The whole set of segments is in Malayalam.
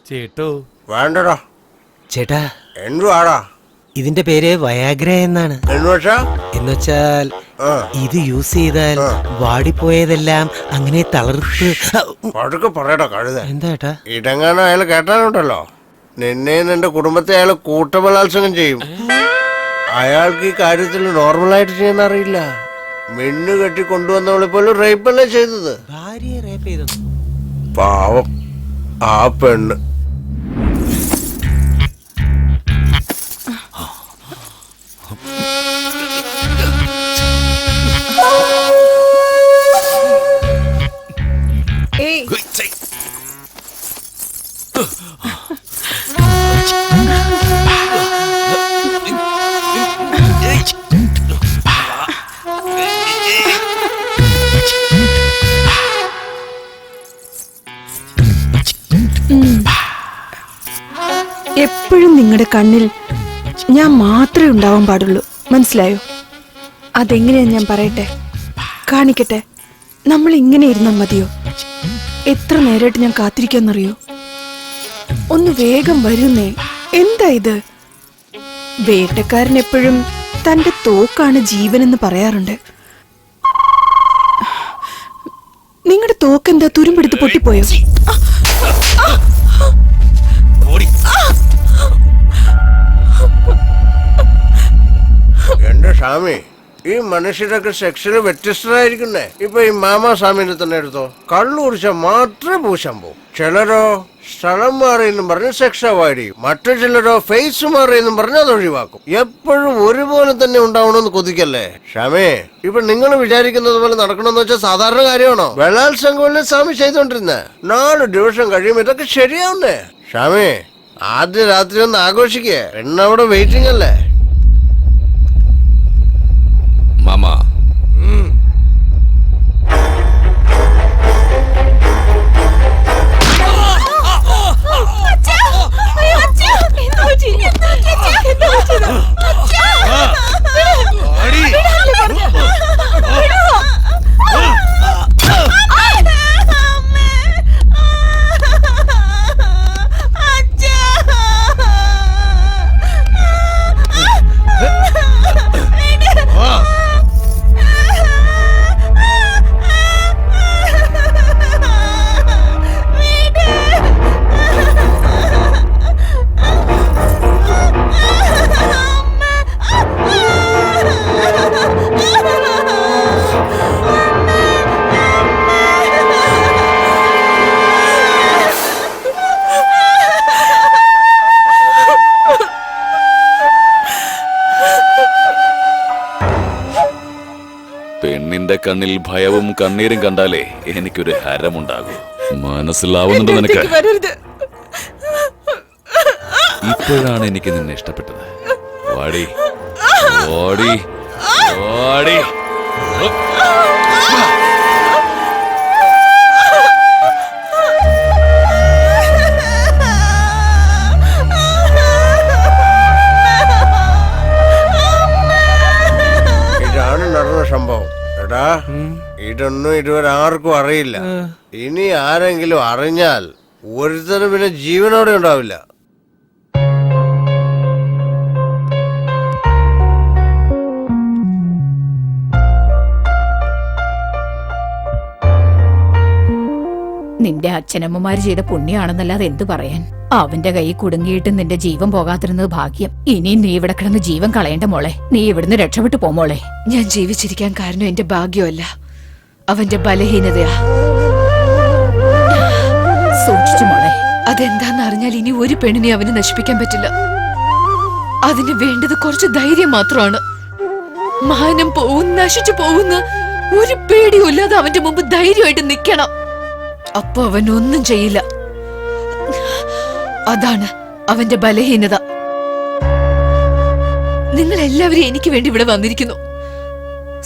ചേട്ടോ വേണ്ടടാ. ചേട്ടാ, എന്തുവാടാ? ഇതിന്റെ പേര് വയാഗ്ര എന്നാണ്. എന്നുവെച്ചാൽ ഇത് യൂസ് ചെയ്താൽ വാടിപ്പോയതെല്ലാം അങ്ങനെ തളർത്ത്. പതുക്കെ പറയടാ കഴുത. എന്താ ഏട്ടാ? ഇടങ്ങാനും അയാൾ കേട്ടാനുണ്ടല്ലോ, നിന്നെ നിന്റെ കുടുംബത്തെ അയാൾ കൂട്ടബലാത്സംഗം ചെയ്യും. അയാൾക്ക് ഈ കാര്യത്തിൽ നോർമലായിട്ട് ചെയ്യാൻ അറിയില്ല. മിന്നു കെട്ടി കൊണ്ടുവന്നവളെ പോലും റേപ്പല്ലേ ചെയ്തത്. ഭാര്യയെ റേപ്പ് ചെയ്തു. പാവം ആ പെണ്ണ്. എപ്പോഴും നിങ്ങളുടെ കണ്ണിൽ ഞാൻ മാത്രമേ ഉണ്ടാവാൻ പാടുള്ളൂ, മനസ്സിലായോ? അതെങ്ങനെയാ ഞാൻ പറയട്ടെ, കാണിക്കട്ടെ. നമ്മൾ ഇങ്ങനെ ഇരുന്നാൽ മതിയോ? എത്ര നേരമായിട്ട് ഞാൻ കാത്തിരിക്കാന്നറിയോ? ഒന്ന് വേഗം വരുന്നേ. എന്താ ഇത്? വേട്ടക്കാരൻ എപ്പോഴും തന്റെ തോക്കാണ് ജീവനെന്ന് പറയാറുണ്ട്. നിങ്ങളുടെ തോക്കെന്താ തുരുമ്പെടുത്ത് പൊട്ടിപ്പോയോ? എന്റെ സ്വാമി, ഈ മനുഷ്യരൊക്കെ സെക്ഷന് വ്യത്യസ്തരായിരിക്കുന്നേ. ഇപ്പൊ ഈ മാമാ സ്വാമിനെ തന്നെ എടുത്തോ. കള്ളു കുടിച്ചാൽ മാത്രമേ പൂശാൻ പോകും. ചിലരോ സ്ഥലം മാറിയെന്നും പറഞ്ഞ് സെക്സ് അവോയ്ഡ് ചെയ്യും. മറ്റു ചിലരോ ഫേസ് മാറിയെന്നും പറഞ്ഞ് അത് ഒഴിവാക്കും. എപ്പോഴും ഒരുപോലെ തന്നെ ഉണ്ടാവണമെന്ന് കൊതിക്കല്ലേ സ്വാമി? ഇപ്പൊ നിങ്ങൾ വിചാരിക്കുന്നത് പോലെ നടക്കണമെന്ന് വെച്ചാൽ സാധാരണ കാര്യമാണോ? ബലാത്സംഗമല്ലേ സ്വാമി ചെയ്തോണ്ടിരുന്നേ. 4 ദിവസം കഴിയുമ്പോ ഇതൊക്കെ ശരിയാവുന്നേ. സ്വാമി, ആദ്യ രാത്രി ഒന്ന് ആഘോഷിക്കേ. പെണ്ണവിടെ വെയിറ്റിംഗ് അല്ലേ? മാമാ, പെണ്ണിന്റെ കണ്ണിൽ ഭയവും കണ്ണീരും കണ്ടാലേ എനിക്കൊരു ഹരമുണ്ടാകൂ. മനസ്സിലാവുന്നുണ്ടോ നിനക്ക്? ഇപ്പോഴാണ് എനിക്ക് നിന്നെ ഇഷ്ടപ്പെട്ടത്. വാടി വാടി വാടി. ഇതാണ് നടന്ന സംഭവം. എടാ, ഇതൊന്നും ഇതുവരെ ആർക്കും അറിയില്ല. ഇനി ആരെങ്കിലും അറിഞ്ഞാൽ ഒരുത്തരും പിന്നെ ജീവനോടെ ഉണ്ടാവില്ല. നിന്റെ അച്ഛനമ്മമാര് ചെയ്ത പുണ്യാണെന്നല്ലാതെ എന്തു പറയാൻ. അവന്റെ കൈ കുടുങ്ങിയിട്ട് നിന്റെ ജീവൻ പോകാതിരുന്നത് ഭാഗ്യം. ഇനിയും നീ ഇവിടെ കിടന്ന് ജീവൻ കളയേണ്ട മോളെ. നീ ഇവിടുന്ന് രക്ഷപ്പെട്ടു പോമോളെ. ഞാൻ ജീവിച്ചിരിക്കാൻ കാരണം എന്റെ ഭാഗ്യമല്ല, അവന്റെ ബലഹീനതയാ. സൂക്ഷിച്ചു മോളെ. അതെന്താന്ന് അറിഞ്ഞാൽ ഇനി ഒരു പെണ്ണിനെ അവന് നശിപ്പിക്കാൻ പറ്റില്ല. അതിന് വേണ്ടത് കുറച്ച് ധൈര്യം മാത്രമാണ്. മാനം പോവും, നശിച്ചു പോകുന്ന ഒരു പേടിയും ഇല്ലാതെ അവന്റെ മുമ്പ് ധൈര്യമായിട്ട് നിൽക്കണം. അപ്പൊ അവൻ ഒന്നും ചെയ്യില്ല. അതാണ് അവന്റെ ബലഹീനത. നിങ്ങൾ എല്ലാവരും എനിക്ക് വേണ്ടി ഇവിടെ വന്നിരിക്കുന്നു,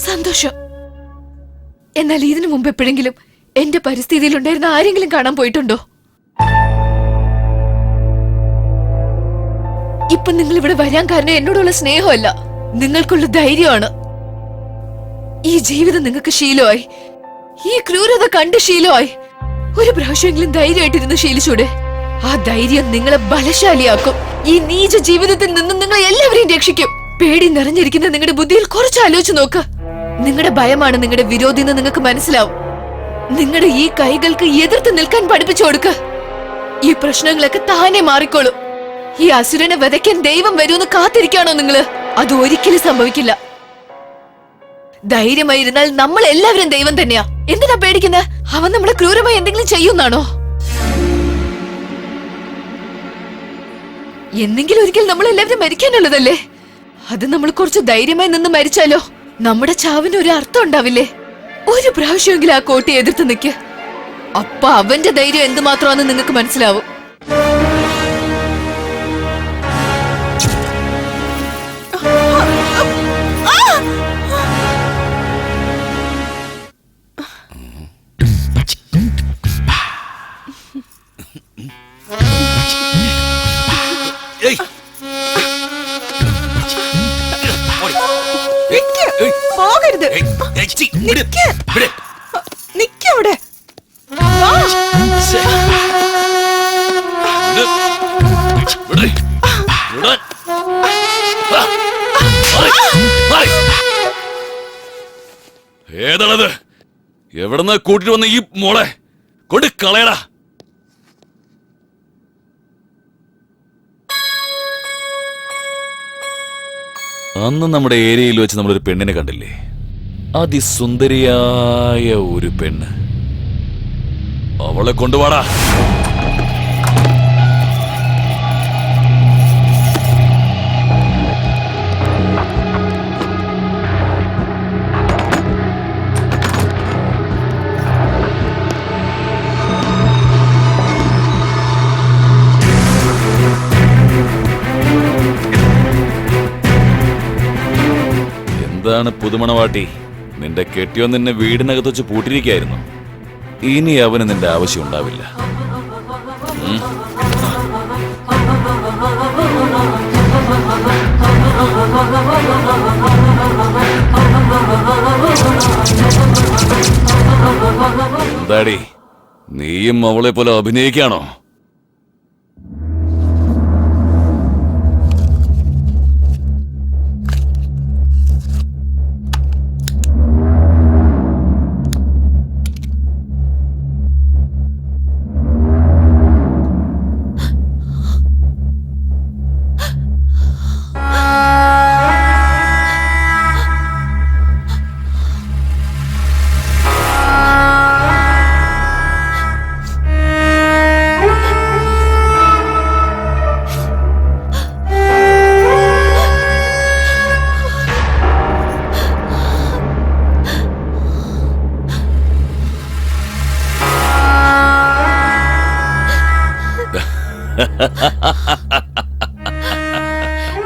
സന്തോഷം. എന്നാൽ ഇതിനു മുമ്പ് എപ്പോഴെങ്കിലും എന്റെ പരിസ്ഥിതിയിൽ ഉണ്ടായിരുന്ന ആരെങ്കിലും കാണാൻ പോയിട്ടുണ്ടോ? ഇപ്പൊ നിങ്ങൾ ഇവിടെ വരാൻ കാരണം എന്നോടുള്ള സ്നേഹമല്ല, നിങ്ങൾക്കുള്ള ധൈര്യമാണ്. ഈ ജീവിതം നിങ്ങൾക്ക് ശീലമായി, ഈ ക്രൂരത കണ്ട് ശീലമായി. ഒരു പ്രാവശ്യമെങ്കിലും ധൈര്യമായിട്ടിരുന്ന് ശീലിച്ചൂടെ? ആ ധൈര്യം നിങ്ങളെ ബലശാലിയാക്കും. ഈ നീച ജീവിതത്തിൽ നിന്നും നിങ്ങൾ എല്ലാവരെയും രക്ഷിക്കും. പേടി നിറഞ്ഞിരിക്കുന്ന നിങ്ങളുടെ ബുദ്ധിയിൽ കുറച്ച് ആലോചിച്ച് നോക്ക്. നിങ്ങളുടെ ഭയമാണ് നിങ്ങളുടെ വിരോധി എന്ന് നിങ്ങൾക്ക് മനസ്സിലാവും. നിങ്ങളുടെ ഈ കൈകൾക്ക് എതിർത്ത് നിൽക്കാൻ പഠിപ്പിച്ചു കൊടുക്ക. ഈ പ്രശ്നങ്ങളൊക്കെ താനെ മാറിക്കോളും. ഈ അസുരനെ വധയ്ക്കാൻ ദൈവം വരുമെന്ന് കാത്തിരിക്കാണോ നിങ്ങള്? അത് ഒരിക്കലും സംഭവിക്കില്ല. ധൈര്യമായിരുന്നാൽ നമ്മൾ എല്ലാവരും ദൈവം തന്നെയാ. എന്തിനാ പേടിക്കുന്നത്? അവൻ നമ്മളെ ക്രൂരമായി എന്തെങ്കിലും ചെയ്യുന്നാണോ? എന്നെങ്കിലും ഒരിക്കൽ നമ്മൾ എല്ലാവരും മരിക്കാനുള്ളതല്ലേ? അത് നമ്മൾ കുറച്ച് ധൈര്യമായി നിന്ന് മരിച്ചാലോ നമ്മുടെ ചാവിന് ഒരു അർത്ഥം ഉണ്ടാവില്ലേ? ഒരു പ്രാവശ്യമെങ്കിലും ആ കോട്ടയെ എതിർത്ത് നിൽക്ക്. അപ്പൊ അവന്റെ ധൈര്യം എന്തുമാത്രമാണെന്ന് നിങ്ങൾക്ക് മനസ്സിലാവും. പോകരുത്. നിക്കവിടെ. ഏതാണത്? എവിടെന്നാ കൂട്ടിട്ട് വന്ന ഈ മോളെ? കൊണ്ട് കളയടാ. അന്ന് നമ്മുടെ ഏരിയയിൽ വെച്ച് നമ്മളൊരു പെണ്ണിനെ കണ്ടില്ലേ? അതിസുന്ദരിയായ ഒരു പെണ്ണ്. അവളെ കൊണ്ടുപോടാ. എന്താണ് പുതുമണവാട്ടി? നിന്റെ കെട്ടിയോ നിന്നെ വീടിനകത്ത് വെച്ച് പൂട്ടിരിക്കായിരുന്നു. ഇനി അവന് നിന്റെ ആവശ്യം ഉണ്ടാവില്ല. എന്താടി, നീയും അവളെ പോലെ അഭിനയിക്കാണോ?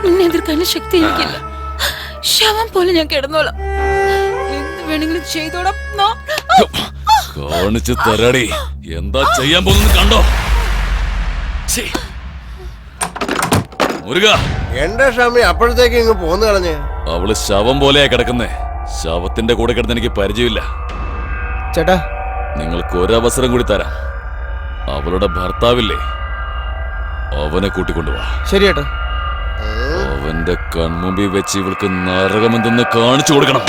നിന്നെ എതിർക്കാനുള്ള ശക്തി എനിക്കില്ല. ശവം പോലെ ഞാൻ കിടന്നോളാം. എന്ത് വേണമെങ്കിലും ചെയ്തോളാം. കാണിച്ചു തരാടി. എന്താ ചെയ്യാൻ പോകുന്നത് കണ്ടോ? മുരുക, എന്റെ സ്വാമി അപ്പോഴത്തേക്ക് ഇങ്ങ് പോന്നു കളഞ്ഞ്. അവള് ശവം പോലെയാ കിടക്കുന്നേ. ശവത്തിന്റെ കൂടെ കിടന്ന് എനിക്ക് പരിചയമില്ല. ചേട്ടാ, നിങ്ങൾക്ക് ഒരവസരം കൂടി തരാം. അവളുടെ ഭർത്താവില്ലേ, അവനെ കൂട്ടിക്കൊണ്ടുപോവാ. ശരി ചേട്ടാ. അവന്റെ കൺമുമ്പിൽ വെച്ച് ഇവൾക്ക് നരകമെന്തെന്ന് കാണിച്ചു കൊടുക്കണം.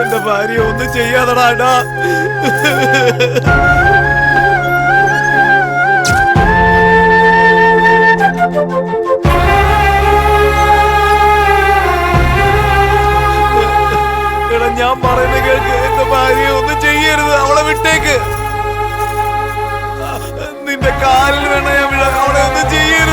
എന്റെ ഭാര്യ ഒന്നും ചെയ്യാതടാ. ഞാൻ പറയുന്ന കേൾക്ക്. എന്റെ ഭാര്യ ഒന്നും ചെയ്യരുത്. അവളെ വിട്ടേക്ക്. നിന്റെ കാലിൽ വേണ ഞാൻ വിടാം. അവളെ ഒന്നും ചെയ്യരുത്.